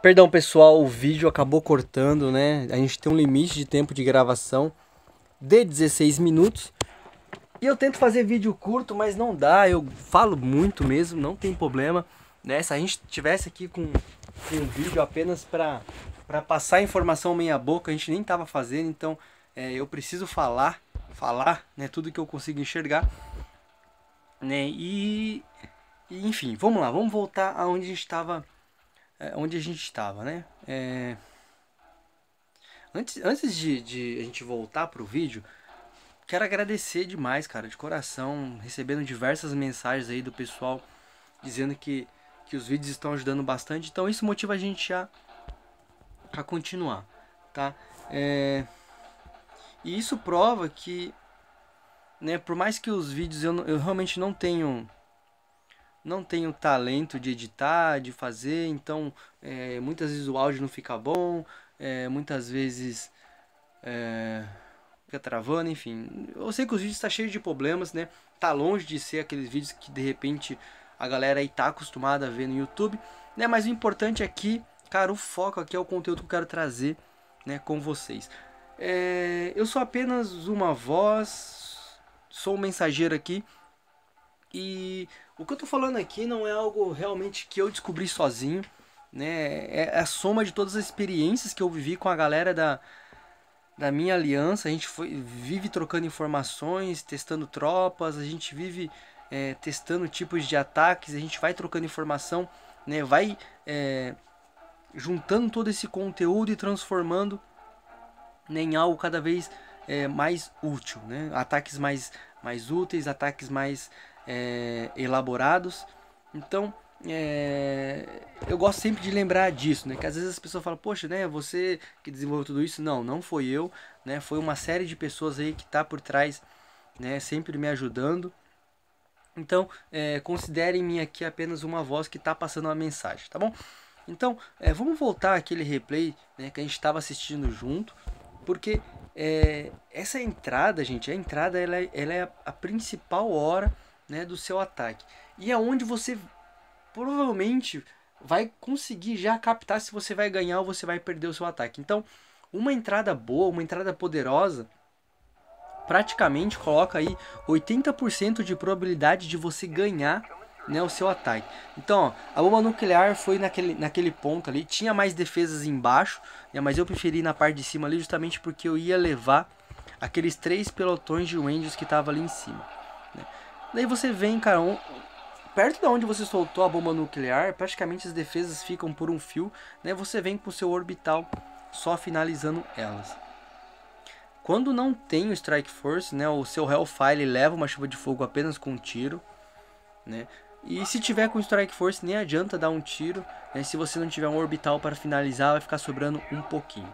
Perdão, pessoal, o vídeo acabou cortando, né? A gente tem um limite de tempo de gravação de 16 minutos. E eu tento fazer vídeo curto, mas não dá. Eu falo muito mesmo, não tem problema, né? Se a gente tivesse aqui com um vídeo apenas para passar informação meia boca, a gente nem tava fazendo. Então, eu preciso falar, né? Tudo que eu consigo enxergar, né? Enfim, vamos lá, vamos voltar aonde a gente estava, né? Antes de a gente voltar pro vídeo, quero agradecer demais, cara, de coração, recebendo diversas mensagens aí do pessoal dizendo que os vídeos estão ajudando bastante. Então isso motiva a gente a continuar, tá? E isso prova que, né, por mais que os vídeos eu realmente não tenho talento de editar, de fazer, então muitas vezes o áudio não fica bom, muitas vezes fica travando, enfim. Eu sei que os vídeos estão cheios de problemas, né? Tá longe de ser aqueles vídeos que de repente a galera aí tá acostumada a ver no YouTube, né? Mas o importante aqui, cara, o foco aqui é o conteúdo que eu quero trazer, né, com vocês. Eu sou apenas uma voz, sou um mensageiro aqui. E o que eu tô falando aqui não é algo realmente que eu descobri sozinho, né? É a soma de todas as experiências que eu vivi com a galera da minha aliança. A gente vive trocando informações, testando tropas, a gente vive testando tipos de ataques, a gente vai trocando informação, né? Vai juntando todo esse conteúdo e transformando, né, em algo cada vez mais útil, né? Ataques mais úteis, ataques mais elaborados. Então, eu gosto sempre de lembrar disso, né? Que às vezes as pessoas falam, poxa, né? Você que desenvolveu tudo isso? Não, não foi eu, né? Foi uma série de pessoas aí que tá por trás, né? Sempre me ajudando. Então, considerem-me aqui apenas uma voz que está passando uma mensagem, tá bom? Então, vamos voltar àquele replay, né, que a gente estava assistindo junto, porque essa entrada, gente, a entrada ela é a principal hora, né, do seu ataque. E é onde você provavelmente vai conseguir já captar se você vai ganhar ou você vai perder o seu ataque. Então, uma entrada boa, uma entrada poderosa, praticamente coloca aí 80% de probabilidade de você ganhar, né, o seu ataque. Então, ó, a bomba nuclear foi naquele ponto ali, tinha mais defesas embaixo, né, mas eu preferi na parte de cima ali justamente porque eu ia levar aqueles 3 pelotões de Rangers que tava ali em cima, né. Daí você vem, cara, perto de onde você soltou a bomba nuclear, praticamente as defesas ficam por um fio, né, você vem com o seu orbital só finalizando elas. Quando não tem o Strike Force, né, o seu Hellfire leva uma chuva de fogo apenas com um tiro, né? E se tiver com Strike Force nem adianta dar um tiro, né? Se você não tiver um orbital para finalizar, vai ficar sobrando um pouquinho.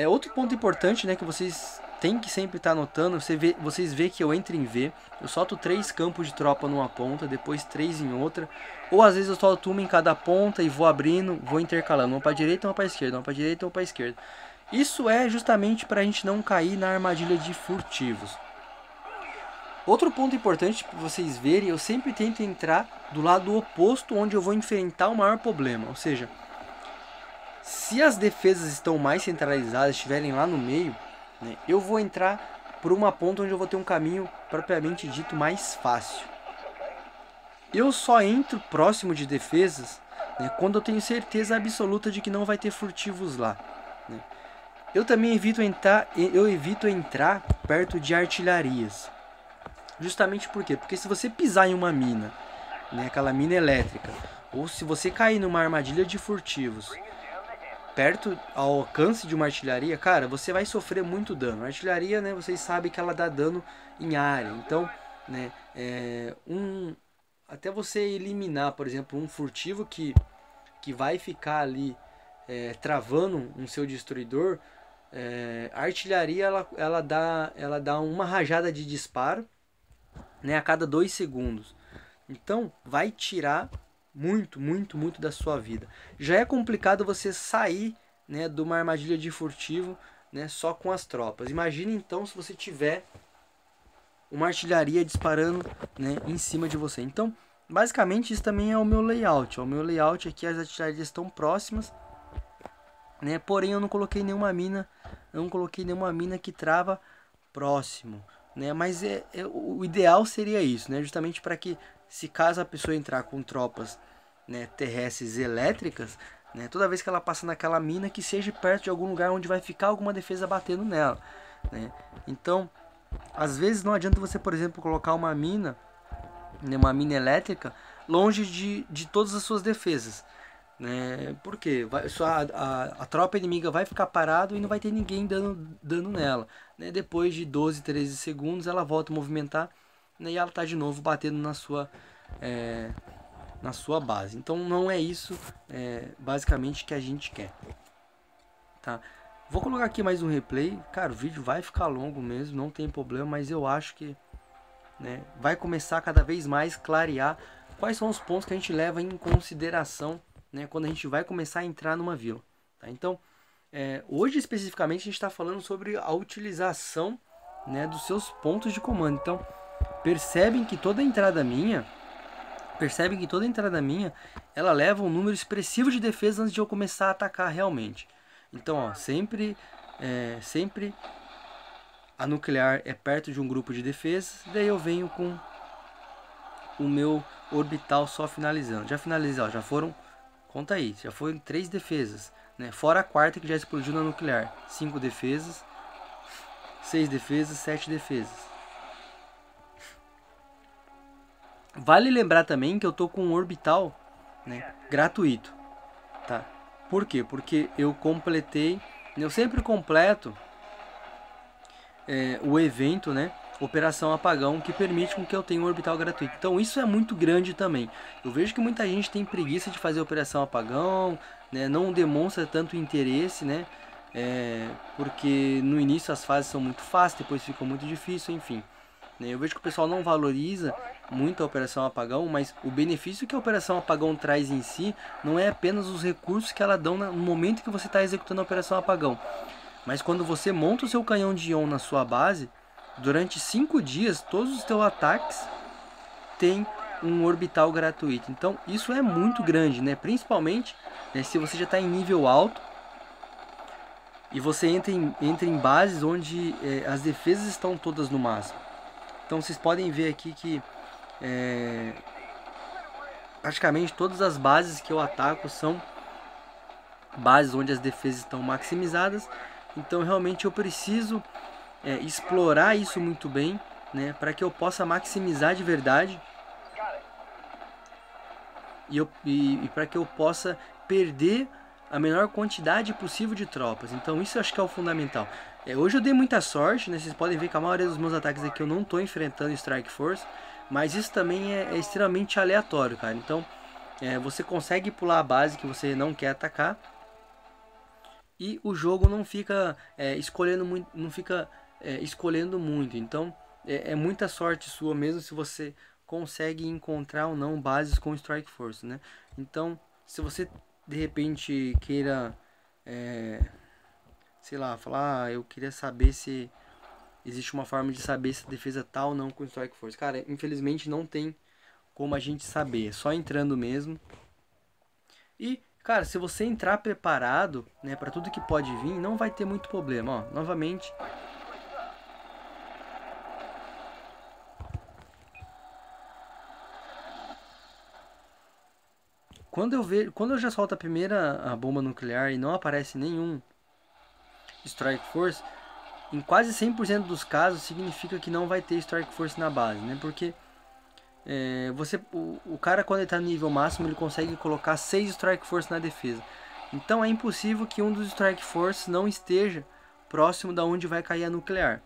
Outro ponto importante, né, que vocês têm que sempre estar notando, vocês vê que eu entro em V, eu solto 3 campos de tropa numa ponta, depois 3 em outra, ou às vezes eu solto uma em cada ponta e vou abrindo, vou intercalando, uma para direita, uma para esquerda, uma para direita, uma para esquerda. Isso é justamente para a gente não cair na armadilha de furtivos. Outro ponto importante para vocês verem, eu sempre tento entrar do lado oposto onde eu vou enfrentar o maior problema. Ou seja, se as defesas estão mais centralizadas, estiverem lá no meio, né, eu vou entrar por uma ponta onde eu vou ter um caminho propriamente dito mais fácil. Eu só entro próximo de defesas, né, quando eu tenho certeza absoluta de que não vai ter furtivos lá, né. Eu também evito entrar perto de artilharias. Justamente por quê? Porque se você pisar em uma mina, né, aquela mina elétrica, ou se você cair numa armadilha de furtivos, perto ao alcance de uma artilharia, cara, você vai sofrer muito dano. A artilharia, né, vocês sabem que ela dá dano em área. Então, né, até você eliminar, por exemplo, um furtivo que vai ficar ali travando um seu destruidor, a artilharia ela dá uma rajada de disparo, né, a cada 2 segundos. Então vai tirar muito, muito, muito da sua vida. Já é complicado você sair, né, de uma armadilha de furtivo, né, só com as tropas. Imagine então se você tiver uma artilharia disparando, né, em cima de você. Então basicamente isso também é o meu layout. O meu layout aqui, as atividades estão próximas, né? Porém eu não coloquei nenhuma mina, que trava próximo, né? Mas o ideal seria isso, né? Justamente para que, se caso a pessoa entrar com tropas, né, terrestres elétricas, né, toda vez que ela passa naquela mina, que seja perto de algum lugar onde vai ficar alguma defesa batendo nela, né? Então, às vezes não adianta você, por exemplo, colocar uma mina, né, uma mina elétrica, longe de todas as suas defesas, né? Porque a tropa inimiga vai ficar parado e não vai ter ninguém dando nela, né? Depois de 12, 13 segundos ela volta a movimentar, né, e ela tá de novo batendo na sua base. Então não é isso basicamente que a gente quer, tá? Vou colocar aqui mais um replay. Cara, o vídeo vai ficar longo mesmo, não tem problema, mas eu acho que, né, vai começar cada vez mais clarear quais são os pontos que a gente leva em consideração, né, quando a gente vai começar a entrar numa vila, tá? Então, hoje especificamente a gente está falando sobre a utilização, né, dos seus pontos de comando. Então, percebem que toda entrada minha, ela leva um número expressivo de defesa antes de eu começar a atacar realmente. Então, ó, sempre a nuclear é perto de um grupo de defesas, daí eu venho com o meu orbital só finalizando. Já finalizei, ó, já foram, conta aí, já foram 3 defesas, né? Fora a quarta que já explodiu na nuclear. 5 defesas, 6 defesas, 7 defesas. Vale lembrar também que eu tô com um orbital, né, gratuito, tá? Por quê? Porque eu completei, eu sempre completo o evento, né, Operação Apagão, que permite com que eu tenha um orbital gratuito. Então isso é muito grande também. Eu vejo que muita gente tem preguiça de fazer Operação Apagão, né, não demonstra tanto interesse, né, porque no início as fases são muito fáceis, depois fica muito difícil, enfim. Eu vejo que o pessoal não valoriza muito a Operação Apagão, mas o benefício que a Operação Apagão traz em si não é apenas os recursos que ela dá no momento que você está executando a Operação Apagão, mas quando você monta o seu canhão de ion na sua base, durante 5 dias, todos os teus ataques têm um orbital gratuito. Então isso é muito grande, né? Principalmente, né, se você já está em nível alto e você entra em bases onde as defesas estão todas no máximo. Então vocês podem ver aqui que praticamente todas as bases que eu ataco são bases onde as defesas estão maximizadas. Então realmente eu preciso explorar isso muito bem, né, para que eu possa maximizar de verdade e para que eu possa perder a menor quantidade possível de tropas. Então isso eu acho que é o fundamental. Hoje eu dei muita sorte, né? Vocês podem ver que a maioria dos meus ataques aqui eu não estou enfrentando Strike Force, mas isso também é extremamente aleatório, cara. Então você consegue pular a base que você não quer atacar e o jogo não fica escolhendo muito, Então é muita sorte sua mesmo se você consegue encontrar ou não bases com Strike Force, né? Então se você de repente queira sei lá, falar, eu queria saber se existe uma forma de saber se a defesa tá ou não com Strike Force. Cara, infelizmente não tem como a gente saber, é só entrando mesmo. E, cara, se você entrar preparado, né, para tudo que pode vir, não vai ter muito problema, ó. Novamente, quando eu já solto a bomba nuclear e não aparece nenhum Strike Force, em quase 100% dos casos significa que não vai ter Strike Force na base, né? Porque o cara, quando ele está no nível máximo, ele consegue colocar 6 Strike Force na defesa. Então é impossível que um dos Strike Force não esteja próximo da onde vai cair a nuclear,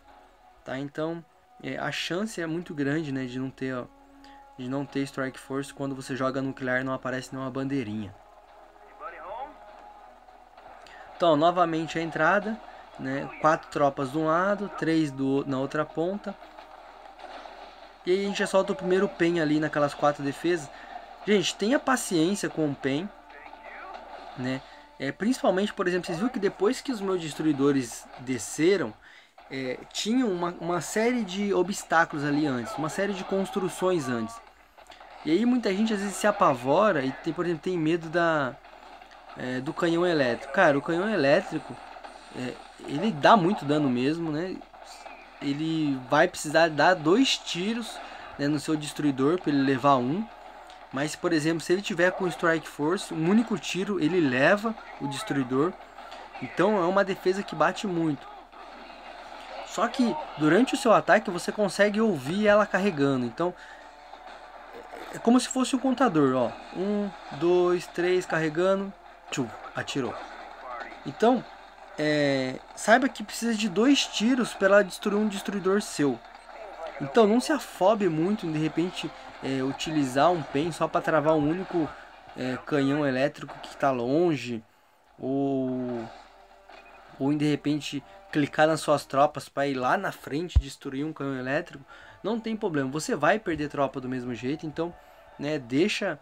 tá? Então a chance é muito grande, né, de não ter Strike Force quando você joga nuclear e não aparece nenhuma bandeirinha. Então, novamente a entrada, né? 4 tropas de um lado, 3 na outra ponta. E aí a gente já solta o primeiro PEN ali naquelas 4 defesas. Gente, tenha paciência com o PEN, né? Principalmente, por exemplo, vocês viram que depois que os meus destruidores desceram, tinha uma série de obstáculos ali antes, uma série de construções antes. E aí muita gente às vezes se apavora e tem, por exemplo, tem medo do canhão elétrico. Cara, o canhão elétrico, ele dá muito dano mesmo, né? Ele vai precisar dar 2 tiros, né, no seu destruidor para ele levar um. Mas, por exemplo, se ele tiver com Strike Force, um único tiro ele leva o destruidor. Então é uma defesa que bate muito. Só que durante o seu ataque você consegue ouvir ela carregando. Então é como se fosse um contador, ó. 1, 2, 3, carregando. Tchum, atirou. Então, saiba que precisa de 2 tiros para ela destruir um destruidor seu. Então não se afobe muito em de repente utilizar um pen só para travar um único canhão elétrico que está longe. Ou em de repente clicar nas suas tropas para ir lá na frente destruir um canhão elétrico. Não tem problema, você vai perder tropa do mesmo jeito. Então, né, deixa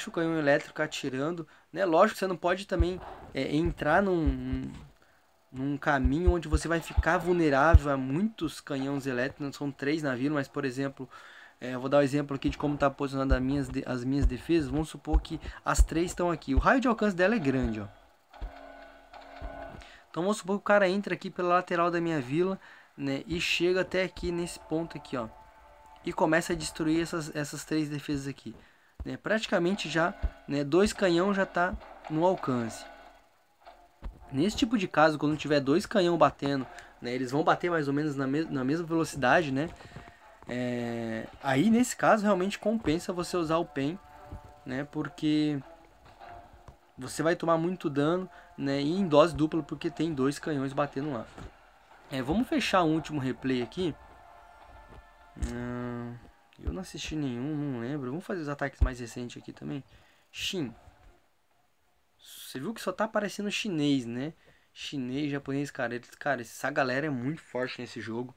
o canhão elétrico atirando, né? Lógico que você não pode também entrar num caminho onde você vai ficar vulnerável a muitos canhões elétricos. São 3 na vila, mas por exemplo, eu vou dar um exemplo aqui de como está posicionada as minhas defesas. Vamos supor que as 3 estão aqui, o raio de alcance dela é grande, ó. Então vamos supor que o cara entra aqui pela lateral da minha vila, né, e chega até aqui nesse ponto aqui, ó, e começa a destruir essas 3 defesas aqui, né? Praticamente já, né, 2 canhão já tá no alcance. Nesse tipo de caso, quando tiver 2 canhão batendo, né, eles vão bater mais ou menos na mesma velocidade, né? Aí nesse caso realmente compensa você usar o pen, né? Porque você vai tomar muito dano, né, e em dose dupla, porque tem 2 canhões batendo lá. Vamos fechar um último replay aqui. Eu não assisti nenhum, não lembro. Vamos fazer os ataques mais recentes aqui também. Shin. Você viu que só tá aparecendo chinês, né? Chinês, japonês, cara. Essa galera é muito forte nesse jogo,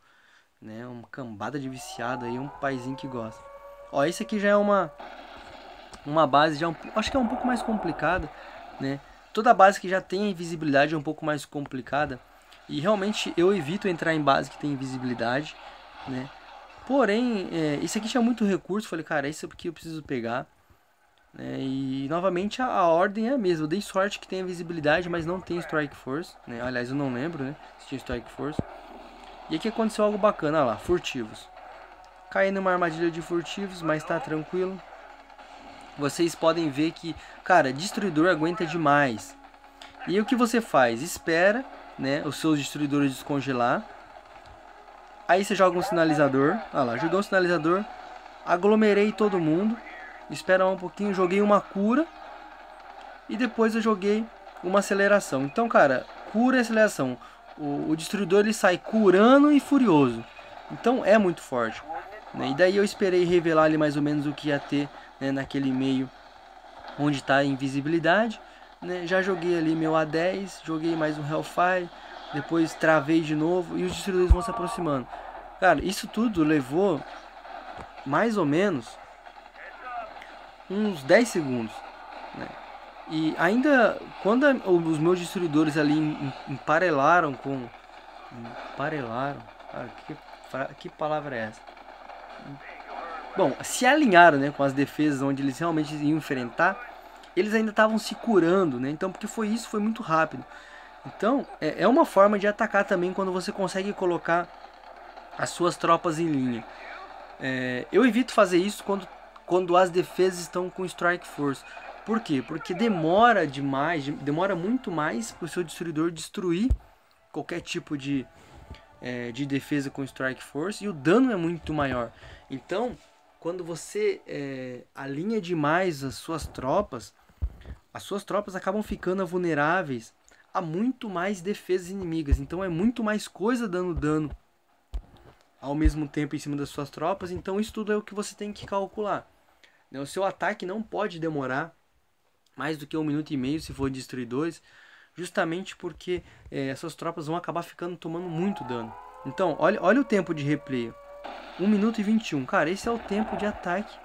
né? Uma cambada de viciado aí, um paizinho que gosta. Ó, esse aqui já é uma base, acho que é um pouco mais complicada, né? Toda base que já tem invisibilidade é um pouco mais complicada. E realmente eu evito entrar em base que tem invisibilidade, né? Porém, esse aqui tinha muito recurso. Falei, cara, esse aqui eu preciso pegar. E novamente a ordem é a mesma. Eu dei sorte que tem visibilidade, mas não tem Strike Force, né? Aliás, eu não lembro, né, se tinha Strike Force. E aqui aconteceu algo bacana, olha lá, furtivos. Caí numa armadilha de furtivos, mas tá tranquilo. Vocês podem ver que, cara, destruidor aguenta demais. E o que você faz? Espera, né, os seus destruidores descongelar. Aí você joga um sinalizador. Olha lá, joguei um sinalizador. Aglomerei todo mundo. Espera um pouquinho, joguei uma cura. E depois eu joguei uma aceleração. Então, cara, cura e aceleração. O destruidor ele sai curando e furioso. Então é muito forte, né? E daí eu esperei revelar ali mais ou menos o que ia ter, né, naquele meio onde está a invisibilidade, né? Já joguei ali meu A10, joguei mais um Hellfire. Depois travei de novo e os destruidores vão se aproximando. Cara, isso tudo levou mais ou menos uns 10 segundos, né? E ainda quando os meus destruidores ali emparelaram com... Emparelaram? Cara, que palavra é essa? Bom, se alinharam, né, com as defesas onde eles realmente iam enfrentar, eles ainda estavam se curando, né? Então, porque foi muito rápido. Então, é uma forma de atacar também quando você consegue colocar as suas tropas em linha. Eu evito fazer isso quando as defesas estão com Strike Force. Por quê? Porque demora muito mais para o seu destruidor destruir qualquer tipo de defesa com Strike Force, e o dano é muito maior. Então, quando você alinha demais as suas tropas acabam ficando vulneráveis a muito mais defesas inimigas. Então é muito mais coisa dando dano ao mesmo tempo em cima das suas tropas. Então isso tudo é o que você tem que calcular. O seu ataque não pode demorar mais do que 1 minuto e meio se for destruidores, justamente porque essas tropas vão acabar tomando muito dano. Então olha o tempo de replay, 1 minuto e 21. Cara, esse é o tempo de ataque.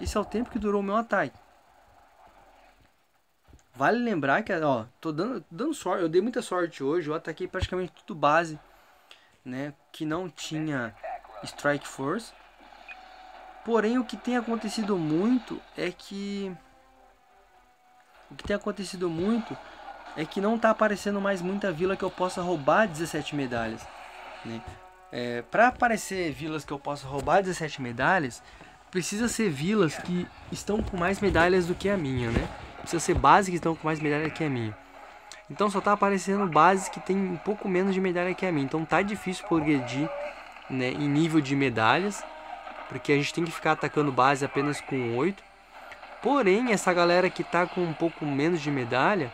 Esse é o tempo que durou o meu ataque. Vale lembrar que, ó, tô dando sorte. Eu dei muita sorte hoje. Eu ataquei praticamente tudo base, né, que não tinha Strike Force. Porém, o que tem acontecido muito é que não tá aparecendo mais muita vila que eu possa roubar 17 medalhas, né? Para aparecer vilas que eu possa roubar 17 medalhas, precisa ser vilas que estão com mais medalhas do que a minha, né? Precisa ser bases que estão com mais medalhas que a minha. Então só tá aparecendo bases que tem um pouco menos de medalha que a minha. Então tá difícil progredir, né, em nível de medalhas, porque a gente tem que ficar atacando base apenas com 8. Porém, essa galera que tá com um pouco menos de medalha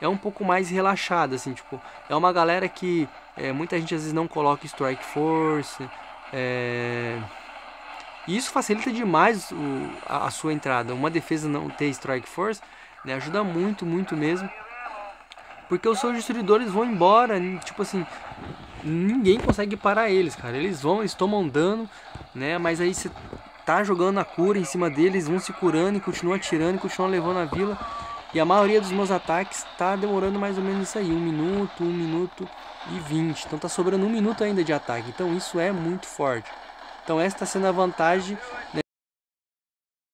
é um pouco mais relaxada, assim, tipo, é uma galera que muita gente às vezes não coloca Strike Force, e isso facilita demais a sua entrada. Uma defesa não ter Strike Force, né, ajuda muito, muito mesmo, porque os seus destruidores vão embora, tipo assim, ninguém consegue parar eles, cara. Eles tomam dano, né, mas aí você tá jogando a cura em cima deles, vão se curando e continua atirando e continua levando a vila. E a maioria dos meus ataques tá demorando mais ou menos isso aí, 1 minuto e 20. Então tá sobrando 1 minuto ainda de ataque. Então isso é muito forte. Então essa tá sendo a vantagem, né,